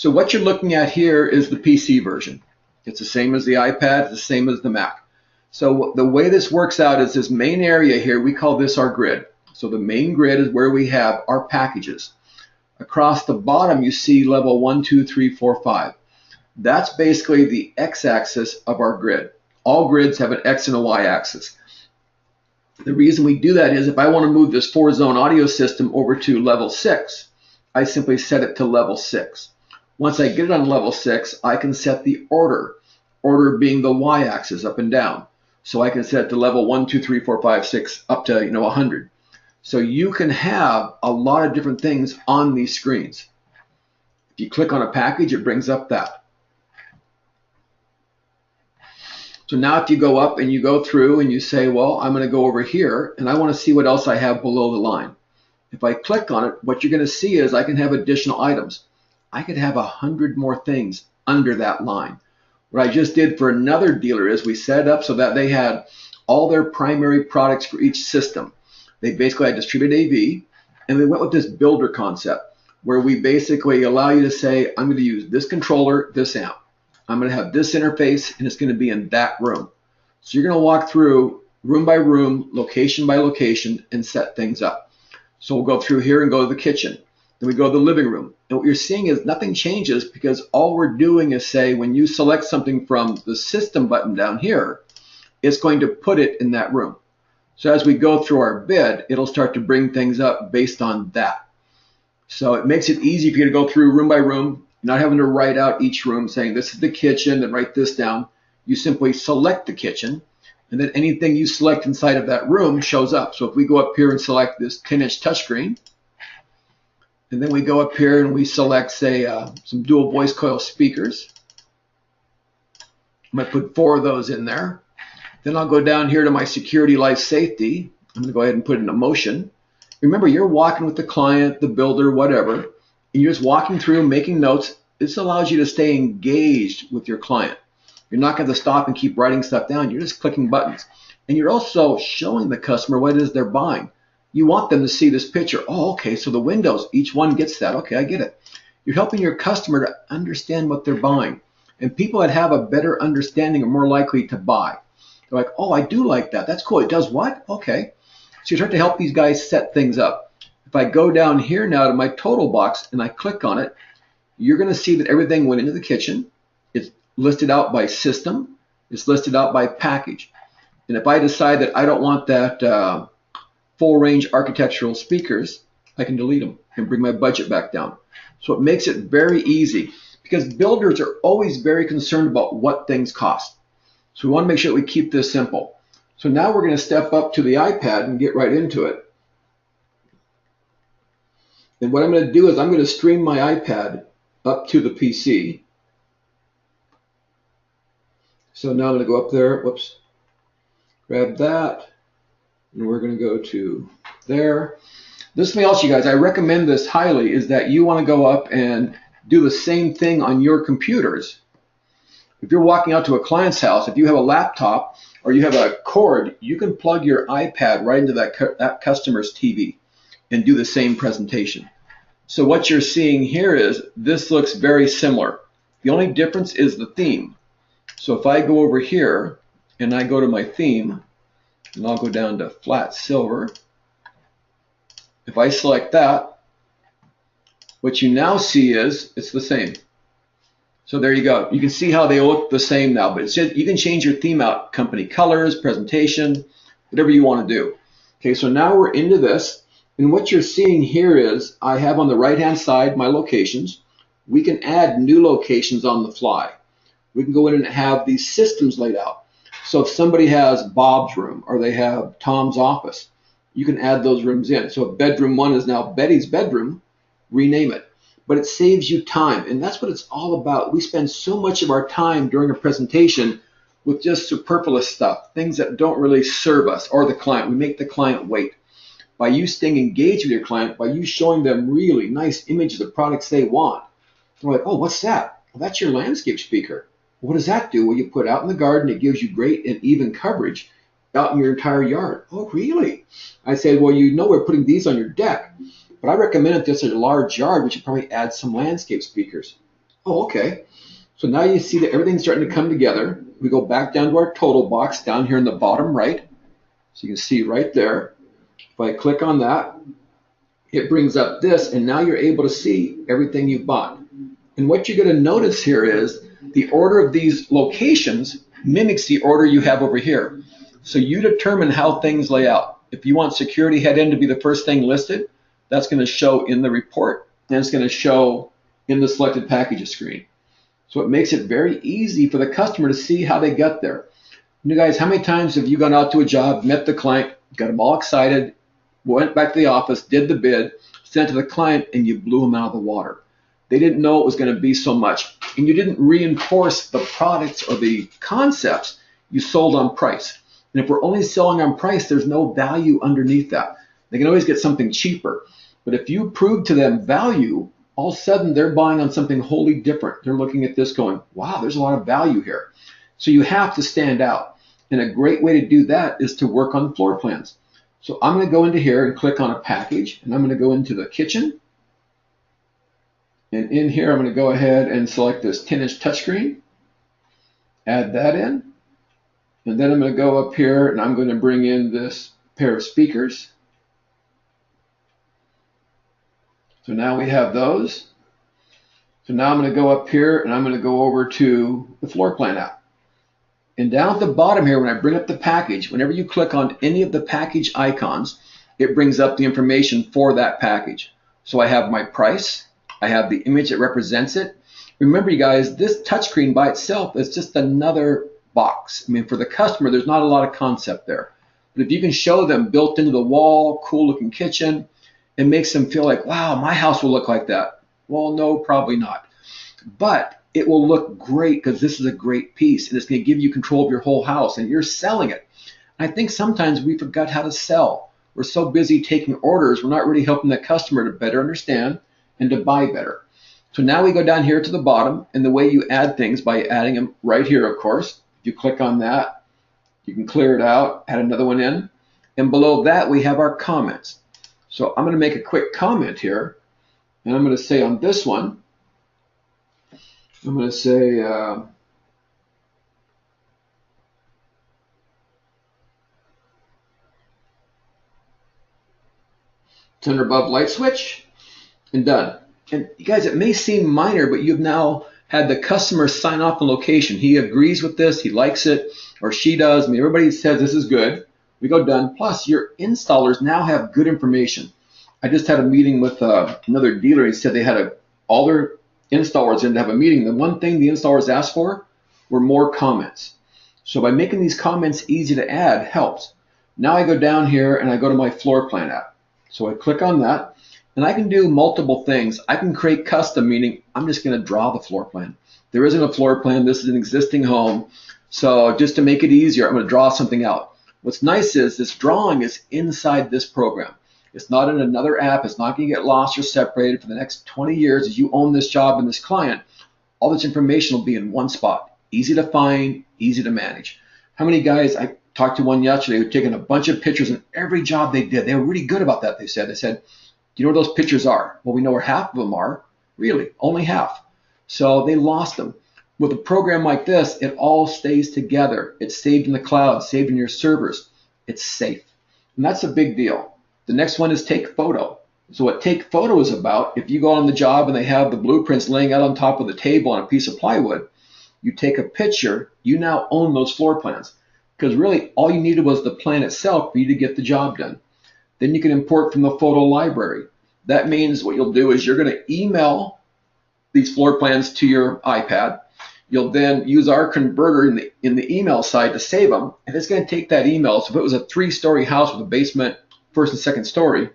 So what you're looking at here is the PC version. It's the same as the iPad, it's the same as the Mac. So the way this works out is this main area here, we call this our grid. So the main grid is where we have our packages. Across the bottom, you see level 1, 2, 3, 4, 5. That's basically the x-axis of our grid. All grids have an x and a y-axis. The reason we do that is if I want to move this 4-zone audio system over to level 6, I simply set it to level 6. Once I get it on level 6, I can set the order being the y-axis up and down. So I can set it to level 1, 2, 3, 4, 5, 6, up to 100. So you can have a lot of different things on these screens. If you click on a package, it brings up that. So now if you go up and you go through and you say, well, I'm going to go over here and I want to see what else I have below the line. If I click on it, what you're going to see is I can have additional items. I could have 100 more things under that line. What I just did for another dealer is we set it up so that they had all their primary products for each system. They basically had distributed AV, and we went with this builder concept where we basically allow you to say, I'm going to use this controller, this amp. I'm going to have this interface, and it's going to be in that room. So you're going to walk through room by room, location by location, and set things up. So we'll go through here and go to the kitchen. Then we go to the living room. And what you're seeing is nothing changes because all we're doing is say when you select something from the system button down here, it's going to put it in that room. So as we go through our bid, it'll start to bring things up based on that. So it makes it easy for you to go through room by room, not having to write out each room saying this is the kitchen and write this down. You simply select the kitchen, and then anything you select inside of that room shows up. So if we go up here and select this 10-inch touchscreen, and then we go up here and we select, say, some dual voice coil speakers. I'm going to put 4 of those in there. Then I'll go down here to my security life safety. I'm going to go ahead and put it into motion. Remember, you're walking with the client, the builder, whatever, and you're just walking through, making notes. This allows you to stay engaged with your client. You're not going to stop and keep writing stuff down. You're just clicking buttons. And you're also showing the customer what it is they're buying. You want them to see this picture. Oh, okay, so the windows, each one gets that. Okay, I get it. You're helping your customer to understand what they're buying. And people that have a better understanding are more likely to buy. They're like, oh, I do like that. That's cool. It does what? Okay. So you start to help these guys set things up. If I go down here now to my total box and I click on it, you're going to see that everything went into the kitchen. It's listed out by system. It's listed out by package. And if I decide that I don't want that full range architectural speakers, I can delete them and bring my budget back down. So it makes it very easy because builders are always very concerned about what things cost. So we want to make sure that we keep this simple. So now we're going to step up to the iPad and get right into it. And what I'm going to do is I'm going to stream my iPad up to the PC. So now I'm going to go up there, whoops, grab that, and we're going to go to there. This is something else, you guys, I recommend this highly, is that you want to go up and do the same thing on your computers. If you're walking out to a client's house, if you have a laptop or you have a cord, you can plug your iPad right into that customer's TV and do the same presentation. So what you're seeing here is this looks very similar. The only difference is the theme. So if I go over here and I go to my theme, and I'll go down to flat silver. If I select that, what you now see is it's the same. So there you go. You can see how they look the same now, but it's just, you can change your theme out, company colors, presentation, whatever you want to do. Okay, so now we're into this, and what you're seeing here is I have on the right-hand side my locations. We can add new locations on the fly. We can go in and have these systems laid out. So if somebody has Bob's room or they have Tom's office, you can add those rooms in. So if bedroom 1 is now Betty's bedroom, rename it. But it saves you time, and that's what it's all about. We spend so much of our time during a presentation with just superfluous stuff, things that don't really serve us or the client. We make the client wait. By you staying engaged with your client, by you showing them really nice images of products they want, they're like, oh, what's that? Well, that's your landscape speaker. What does that do? Well, you put it out in the garden. It gives you great and even coverage out in your entire yard. Oh, really? I said, well, you know we're putting these on your deck. But I recommend if this is a large yard, we should probably add some landscape speakers. Oh, okay. So now you see that everything's starting to come together. We go back down to our total box down here in the bottom right. So you can see right there. If I click on that, it brings up this, and now you're able to see everything you've bought. And what you're going to notice here is the order of these locations mimics the order you have over here. So you determine how things lay out. If you want security head end to be the first thing listed, that's going to show in the report, and it's going to show in the selected packages screen. So it makes it very easy for the customer to see how they got there. You guys, how many times have you gone out to a job, met the client, got them all excited, went back to the office, did the bid, sent it to the client, and you blew them out of the water? They didn't know it was going to be so much, and you didn't reinforce the products or the concepts. You sold on price. And if we're only selling on price, there's no value underneath that. They can always get something cheaper. But if you prove to them value, all of a sudden they're buying on something wholly different. They're looking at this going, wow, there's a lot of value here. So you have to stand out. And a great way to do that is to work on floor plans. So I'm going to go into here and click on a package, and I'm going to go into the kitchen. And in here, I'm going to go ahead and select this 10-inch touchscreen, add that in. And then I'm going to go up here and I'm going to bring in this pair of speakers. So now we have those. So now I'm going to go up here and I'm going to go over to the floor plan app. And down at the bottom here, when I bring up the package, whenever you click on any of the package icons, it brings up the information for that package. So I have my price. I have the image that represents it. Remember, you guys, this touchscreen by itself is just another box. I mean, for the customer, there's not a lot of concept there. But if you can show them built into the wall, cool looking kitchen, it makes them feel like, wow, my house will look like that. Well, no, probably not. But it will look great because this is a great piece, and it's going to give you control of your whole house, and you're selling it. And I think sometimes we forgot how to sell. We're so busy taking orders, we're not really helping the customer to better understand and to buy better. So now we go down here to the bottom, and the way you add things by adding them right here, of course. If you click on that, you can clear it out, add another one in. And below that, we have our comments. So I'm going to make a quick comment here, and I'm going to say on this one, I'm going to say, center above light switch, and done. And you guys, it may seem minor, but you've now had the customer sign off on location. He agrees with this, he likes it, or she does. I mean, everybody says this is good. We go done. Plus, your installers now have good information. I just had a meeting with another dealer. He said they had all their installers in to have a meeting. The one thing the installers asked for were more comments. So by making these comments easy to add helps. Now I go down here and I go to my floor plan app. So I click on that, and I can do multiple things. I can create custom, meaning I'm just going to draw the floor plan. There isn't a floor plan. This is an existing home. So just to make it easier, I'm going to draw something out. What's nice is this drawing is inside this program. It's not in another app. It's not going to get lost or separated for the next 20 years as you own this job and this client. All this information will be in one spot. Easy to find, easy to manage. How many guys, I talked to one yesterday who'd taken a bunch of pictures in every job they did. They were really good about that, they said. They said, do you know where those pictures are? Well, we know where half of them are. Really, only half. So they lost them. With a program like this, it all stays together. It's saved in the cloud, saved in your servers. It's safe. And that's a big deal. The next one is Take Photo. So what Take Photo is about, if you go on the job and they have the blueprints laying out on top of the table on a piece of plywood, you take a picture, you now own those floor plans. Because really, all you needed was the plan itself for you to get the job done. Then you can import from the photo library. That means what you'll do is you're going to email these floor plans to your iPad. You'll then use our converter in the email side to save them, and it's going to take that email. So if it was a 3-story house with a basement, first and second story,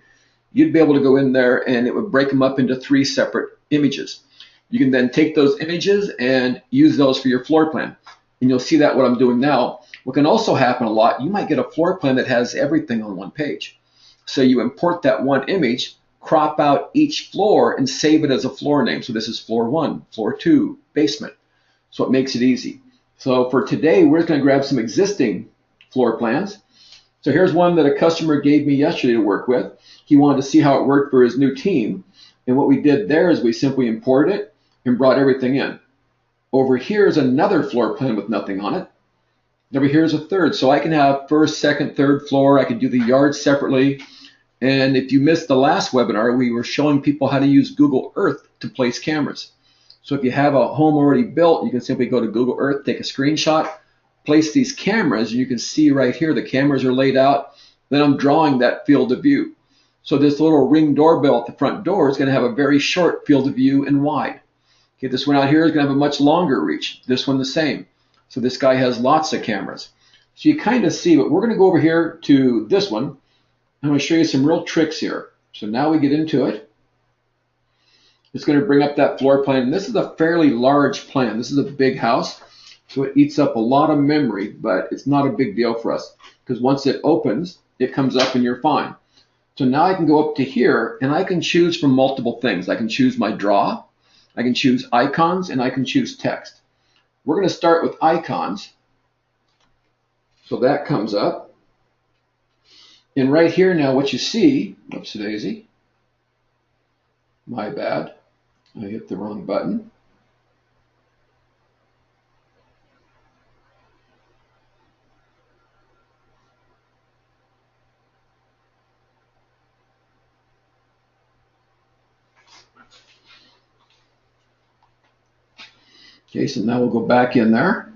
you'd be able to go in there and it would break them up into 3 separate images. You can then take those images and use those for your floor plan. And you'll see that what I'm doing now. What can also happen a lot, you might get a floor plan that has everything on one page. So you import that one image, crop out each floor, and save it as a floor name. So this is floor 1, floor 2, basement. So it makes it easy. So for today, we're going to grab some existing floor plans. So here's one that a customer gave me yesterday to work with. He wanted to see how it worked for his new team. And what we did there is we simply imported it. and brought everything in. Over here is another floor plan with nothing on it. Over here is a third. So I can have first, second, third floor. I can do the yard separately. And if you missed the last webinar, we were showing people how to use Google Earth to place cameras. So if you have a home already built, you can simply go to Google Earth, take a screenshot, place these cameras, and you can see right here the cameras are laid out. Then I'm drawing that field of view. So this little Ring doorbell at the front door is going to have a very short field of view and wide. Okay, this one out here is going to have a much longer reach. This one the same. So this guy has lots of cameras. So you kind of see, but we're going to go over here to this one. I'm going to show you some real tricks here. So now we get into it. It's going to bring up that floor plan. And this is a fairly large plan. This is a big house. So it eats up a lot of memory, but it's not a big deal for us. Because once it opens, it comes up and you're fine. So now I can go up to here and I can choose from multiple things. I can choose my draw. I can choose icons and I can choose text. We're going to start with icons. So that comes up. And right here now what you see, oops daisy, my bad, I hit the wrong button. Okay, so now we'll go back in there.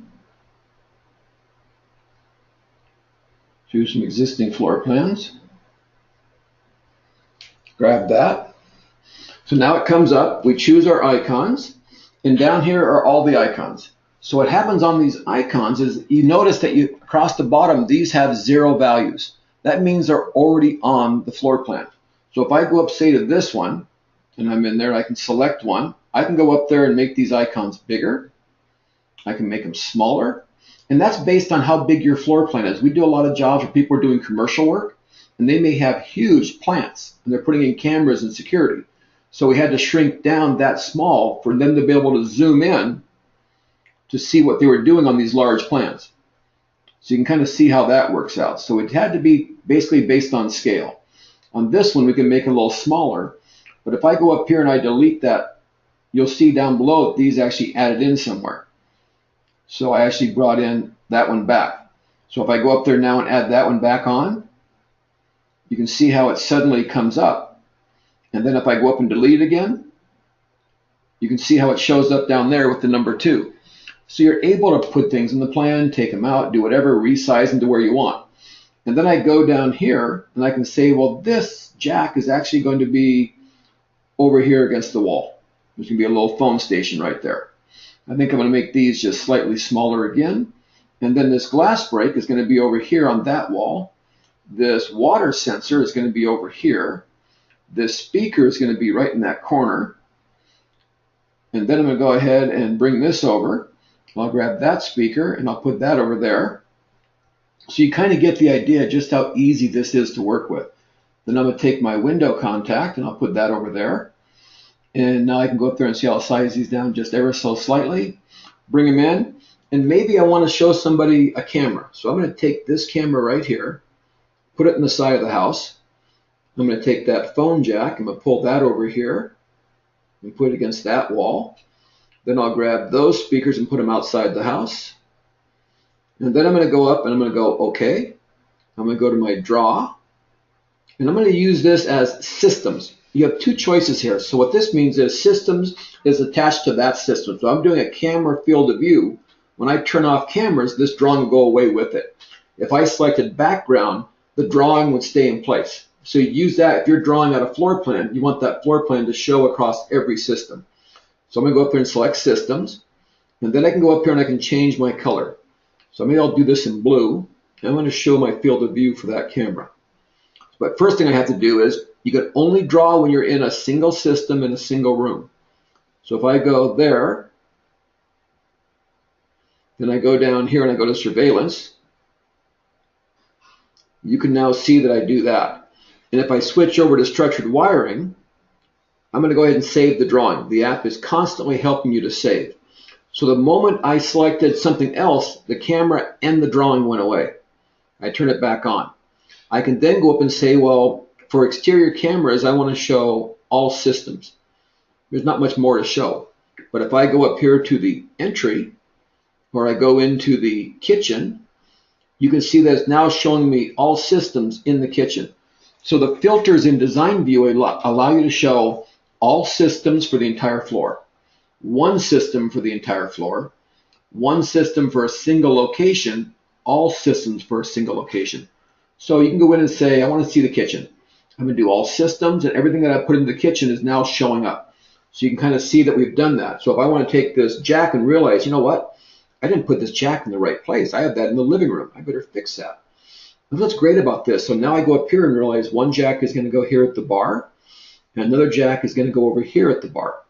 Choose some existing floor plans. Grab that. So now it comes up, we choose our icons, and down here are all the icons. So what happens on these icons is you notice that across the bottom, these have 0 values. That means they're already on the floor plan. So if I go up, say, to this one, and I'm in there, I can select one. I can go up there and make these icons bigger. I can make them smaller. And that's based on how big your floor plan is. We do a lot of jobs where people are doing commercial work, and they may have huge plants, and they're putting in cameras and security. So we had to shrink down that small for them to be able to zoom in to see what they were doing on these large plans. So you can kind of see how that works out. So it had to be basically based on scale. On this one, we can make it a little smaller. But if I go up here and I delete that, you'll see down below that these actually added in somewhere. So I actually brought in that one back. So if I go up there now and add that one back on, you can see how it suddenly comes up. And then if I go up and delete it again, you can see how it shows up down there with the number 2. So you're able to put things in the plan, take them out, do whatever, resize them to where you want. And then I go down here and I can say, well, this jack is actually going to be over here against the wall. There's going to be a little phone station right there. I think I'm going to make these just slightly smaller again. And then this glass break is going to be over here on that wall. This water sensor is going to be over here. This speaker is going to be right in that corner. And then I'm going to go ahead and bring this over. I'll grab that speaker and I'll put that over there. So you kind of get the idea just how easy this is to work with. Then I'm going to take my window contact and I'll put that over there. And now I can go up there and see I'll size these down just ever so slightly, bring them in, and maybe I want to show somebody a camera. So I'm going to take this camera right here, put it in the side of the house. I'm going to take that phone jack, I'm going to pull that over here and put it against that wall. Then I'll grab those speakers and put them outside the house. And then I'm going to go up and I'm going to go OK. I'm going to go to my draw. And I'm going to use this as systems. You have 2 choices here. So what this means is systems is attached to that system. So I'm doing a camera field of view. When I turn off cameras, this drawing will go away with it. If I selected background, the drawing would stay in place. So you use that. If you're drawing out a floor plan, you want that floor plan to show across every system. So I'm going to go up here and select systems. And then I can go up here and I can change my color. So maybe I'll do this in blue. And I'm going to show my field of view for that camera. But first thing I have to do is you can only draw when you're in a single system in a single room. So if I go there, then I go down here and I go to surveillance, you can now see that I do that. And if I switch over to structured wiring, I'm going to go ahead and save the drawing. The app is constantly helping you to save. So the moment I selected something else, the camera and the drawing went away. I turn it back on. I can then go up and say, well, for exterior cameras, I want to show all systems. There's not much more to show. But if I go up here to the entry, or I go into the kitchen, you can see that it's now showing me all systems in the kitchen. So the filters in design view allow you to show all systems for the entire floor, one system for the entire floor, one system for a single location, all systems for a single location. So you can go in and say, I want to see the kitchen. I'm going to do all systems, and everything that I put in the kitchen is now showing up. So you can kind of see that we've done that. So if I want to take this jack and realize, you know what? I didn't put this jack in the right place. I have that in the living room. I better fix that. And what's great about this, so now I go up here and realize one jack is going to go here at the bar, and another jack is going to go over here at the bar.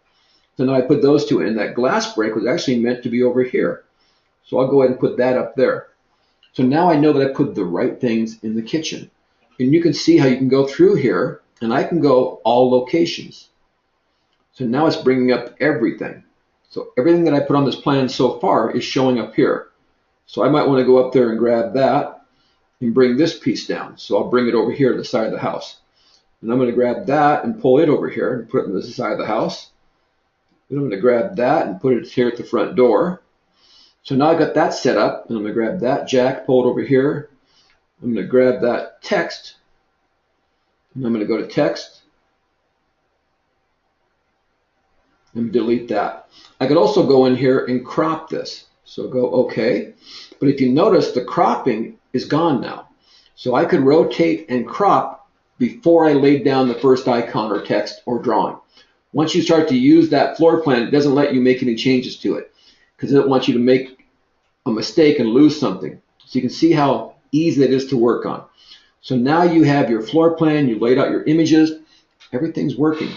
So now I put those two in. That glass break was actually meant to be over here. So I'll go ahead and put that up there. So now I know that I put the right things in the kitchen. And you can see how you can go through here, and I can go all locations. So now it's bringing up everything. So everything that I put on this plan so far is showing up here. So I might want to go up there and grab that and bring this piece down. So I'll bring it over here to the side of the house. And I'm going to grab that and pull it over here and put it on the side of the house. And I'm going to grab that and put it here at the front door. So now I've got that set up, and I'm going to grab that jack, pull it over here. I'm going to grab that text, and I'm going to go to text and delete that. I could also go in here and crop this. So go OK. But if you notice, the cropping is gone now. So I could rotate and crop before I laid down the first icon or text or drawing. Once you start to use that floor plan, it doesn't let you make any changes to it because it doesn't want you to make a mistake and lose something. So you can see how easy it is to work on. So now you have your floor plan, you laid out your images, everything's working.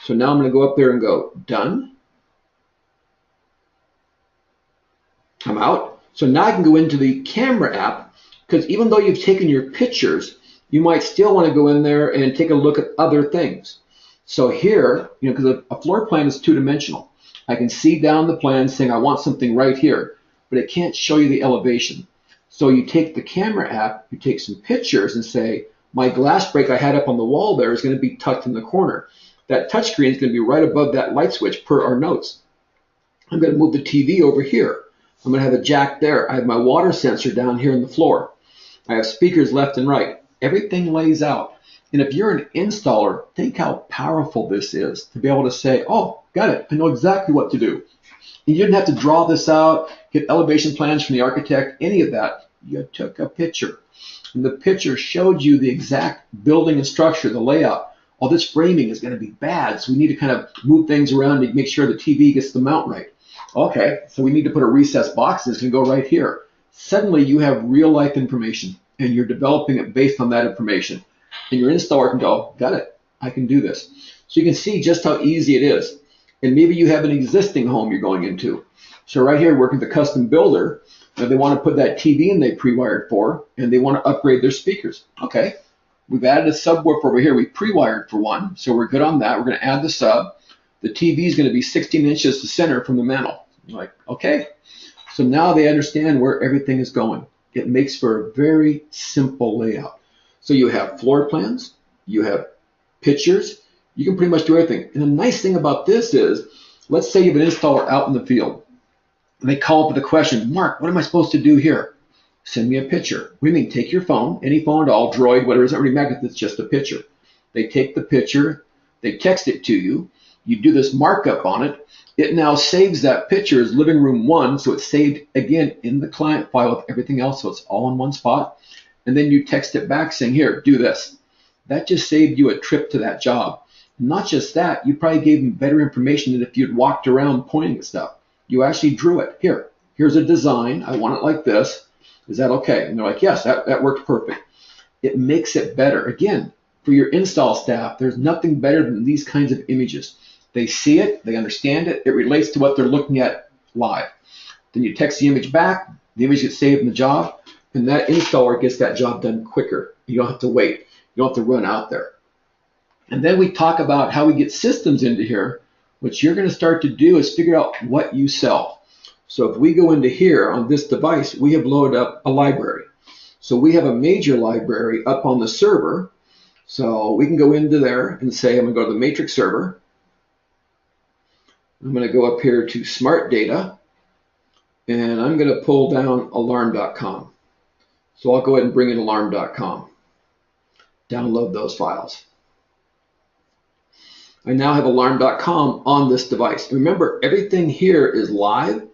So now I'm going to go up there and go done. I'm out. So now I can go into the camera app, because even though you've taken your pictures, you might still want to go in there and take a look at other things. So here, because a floor plan is two-dimensional, I can see down the plan saying I want something right here, but it can't show you the elevation. So you take the camera app, you take some pictures and say, my glass break I had up on the wall there is going to be tucked in the corner. That touchscreen is going to be right above that light switch per our notes. I'm going to move the TV over here. I'm going to have a jack there. I have my water sensor down here on the floor. I have speakers left and right. Everything lays out. And if you're an installer, think how powerful this is to be able to say, oh, got it. I know exactly what to do. And you didn't have to draw this out, get elevation plans from the architect, any of that. You took a picture. And the picture showed you the exact building and structure, the layout. All this framing is going to be bad, so we need to kind of move things around to make sure the TV gets the mount right. Okay, so we need to put a recessed box that's going to go right here. Suddenly you have real life information, and you're developing it based on that information. And your installer can go, got it, I can do this. So you can see just how easy it is. And maybe you have an existing home you're going into. So right here, working with a custom builder, they want to put that TV in they pre-wired for, and they want to upgrade their speakers. Okay, we've added a subwoofer over here. We pre-wired for one, so we're good on that. We're going to add the sub. The TV is going to be 16 inches to center from the mantle. You're like, okay. So now they understand where everything is going. It makes for a very simple layout. So you have floor plans, you have pictures, you can pretty much do everything. And the nice thing about this is, let's say you have an installer out in the field, and they call up with a question, Mark, what am I supposed to do here? Send me a picture. We mean take your phone, any phone at all, Droid, whatever, it's not really magnet, it's just a picture. They take the picture, they text it to you, you do this markup on it, it now saves that picture as living room 1, so it's saved again in the client file with everything else, so it's all in one spot. And then you text it back saying, here, do this. That just saved you a trip to that job. Not just that, you probably gave them better information than if you'd walked around pointing at stuff. You actually drew it. Here's a design. I want it like this. Is that okay? And they're like, yes, that worked perfect. It makes it better. Again, for your install staff, there's nothing better than these kinds of images. They see it, they understand it, it relates to what they're looking at live. Then you text the image back, the image gets saved in the job, and that installer gets that job done quicker. You don't have to wait. You don't have to run out there. And then we talk about how we get systems into here. What you're going to start to do is figure out what you sell. So if we go into here on this device, we have loaded up a library. So we have a major library up on the server. So we can go into there and say, I'm going to go to the matrix server. I'm going to go up here to Smart Data, and I'm going to pull down alarm.com. So I'll go ahead and bring in alarm.com. Download those files. I now have alarm.com on this device. Remember, everything here is live.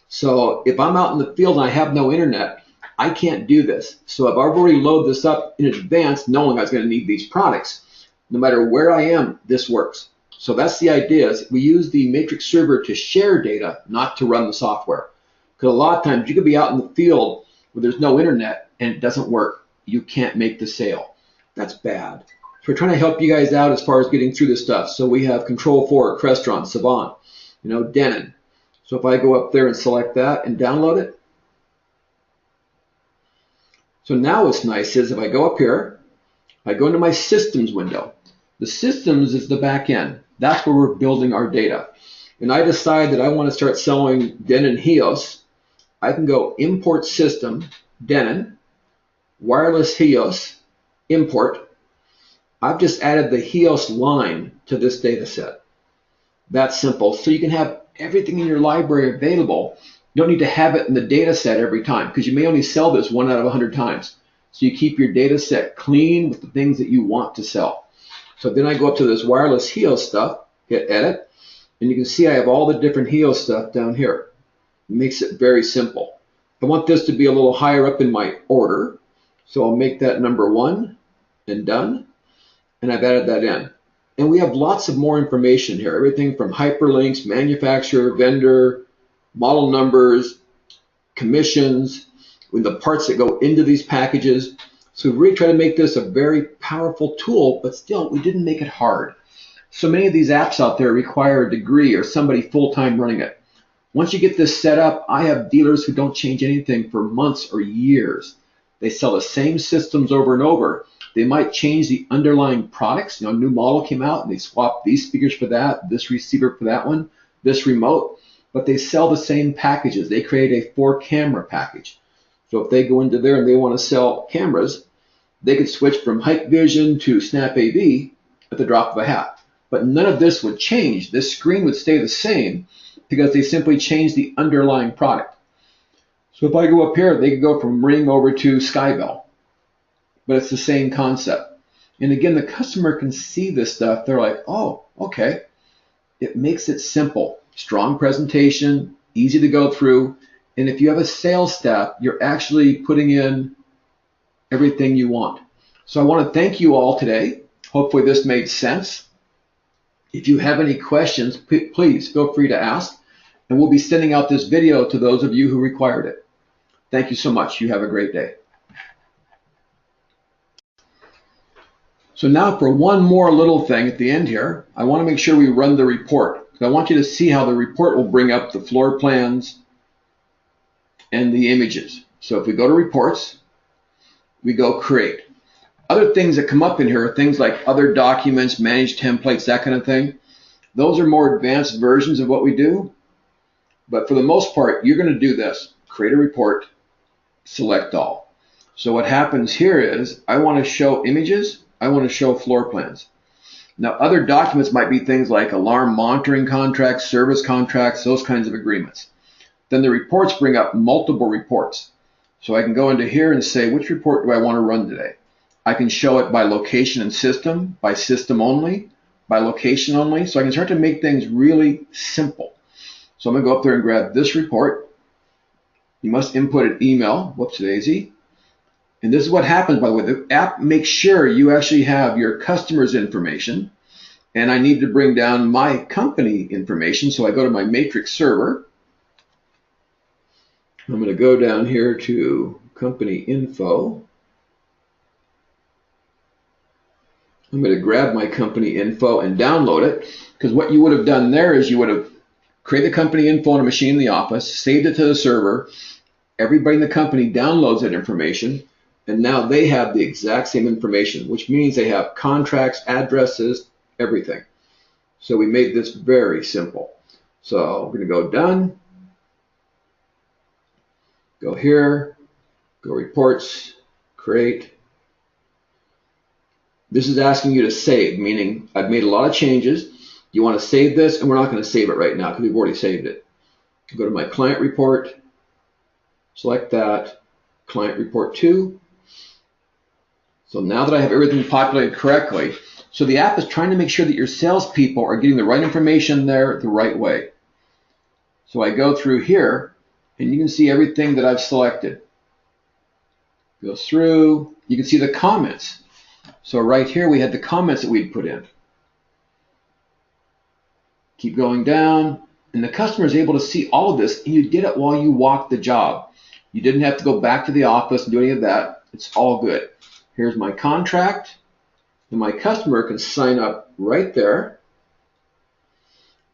So if I'm out in the field and I have no internet, I can't do this. So I've already loaded this up in advance, knowing I was going to need these products. No matter where I am, this works. So that's the idea. Is we use the Matrix server to share data, not to run the software. Because a lot of times you could be out in the field where there's no internet and it doesn't work. You can't make the sale. That's bad. So we're trying to help you guys out as far as getting through this stuff. So we have Control 4, Crestron, Savant, Denon. So if I go up there and select that and download it. So now what's nice is if I go up here, I go into my systems window. The systems is the back end. That's where we're building our data. And I decide that I want to start selling Denon Hios. I can go import system, Denon, wireless Hios, import. I've just added the Hios line to this data set. That's simple. So you can have everything in your library available. You don't need to have it in the data set every time because you may only sell this 1 out of 100 times. So you keep your data set clean with the things that you want to sell. So then I go up to this wireless Hios stuff, hit edit, and you can see I have all the different Hios stuff down here. It makes it very simple. I want this to be a little higher up in my order. So I'll make that number 1 and done. And I've added that in. And we have lots of more information here. Everything from hyperlinks, manufacturer, vendor, model numbers, commissions, with the parts that go into these packages. So we really try to make this a very powerful tool, but still, we didn't make it hard. So many of these apps out there require a degree or somebody full-time running it. Once you get this set up, I have dealers who don't change anything for months or years. They sell the same systems over and over. They might change the underlying products. A new model came out and they swap these speakers for that, this receiver for that one, this remote, but they sell the same packages. They create a 4-camera package. So if they go into there and they want to sell cameras, they could switch from Hikvision to Snap AV at the drop of a hat. But none of this would change. This screen would stay the same because they simply changed the underlying product. So if I go up here, they could go from Ring over to Skybell. But it's the same concept. And again, the customer can see this stuff. They're like, oh, okay. It makes it simple. Strong presentation, easy to go through. And if you have a sales staff, you're actually putting in everything you want. So I want to thank you all today. Hopefully this made sense. If you have any questions, please feel free to ask. And we'll be sending out this video to those of you who required it. Thank you so much. You have a great day. So now for one more little thing at the end here, I want to make sure we run the report. I want you to see how the report will bring up the floor plans and the images. So if we go to reports, we go create. Other things that come up in here are things like other documents, managed templates, that kind of thing. Those are more advanced versions of what we do. But for the most part, you're going to do this. Create a report, select all. So what happens here is I want to show images. I want to show floor plans. Now, other documents might be things like alarm monitoring contracts, service contracts, those kinds of agreements. Then the reports bring up multiple reports. So I can go into here and say, which report do I want to run today? I can show it by location and system, by system only, by location only. So I can start to make things really simple. So I'm going to go up there and grab this report. You must input an email. Whoops, daisy. And this is what happens, by the way. The app makes sure you actually have your customer's information. And I need to bring down my company information. So I go to my Matrix server. I'm going to go down here to company info. I'm going to grab my company info and download it. Because what you would have done there is you would have created the company info on a machine in the office, saved it to the server. Everybody in the company downloads that information. And now they have the exact same information, which means they have contracts, addresses, everything. So we made this very simple. So we're going to go done. Go here, go reports, create. This is asking you to save, meaning I've made a lot of changes. You want to save this, and we're not going to save it right now because we've already saved it. Go to my client report, select that, client report 2. So now that I have everything populated correctly, so the app is trying to make sure that your salespeople are getting the right information there the right way. So I go through here, and you can see everything that I've selected. Go through, you can see the comments. So right here we had the comments that we'd put in. Keep going down, and the customer is able to see all of this, and you did it while you walked the job. You didn't have to go back to the office and do any of that. It's all good. Here's my contract, and my customer can sign up right there.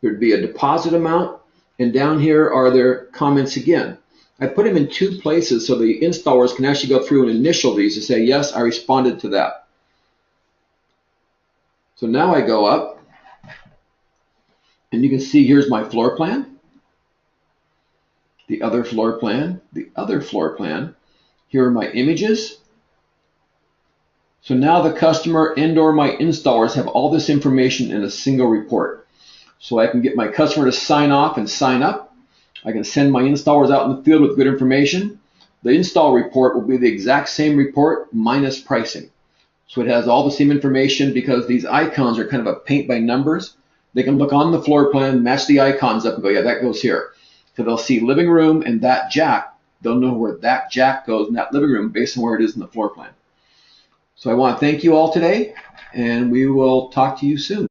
There'd be a deposit amount, and down here are their comments again. I put them in 2 places so the installers can actually go through and initial these and say, yes, I responded to that. So now I go up, and you can see here's my floor plan, the other floor plan, the other floor plan. Here are my images. So now the customer and or my installers have all this information in a single report. So I can get my customer to sign off and sign up. I can send my installers out in the field with good information. The install report will be the exact same report minus pricing. So it has all the same information because these icons are kind of a paint by numbers. They can look on the floor plan, match the icons up and go, yeah, that goes here. So they'll see living room and that jack. They'll know where that jack goes in that living room based on where it is in the floor plan. So I want to thank you all today, and we will talk to you soon.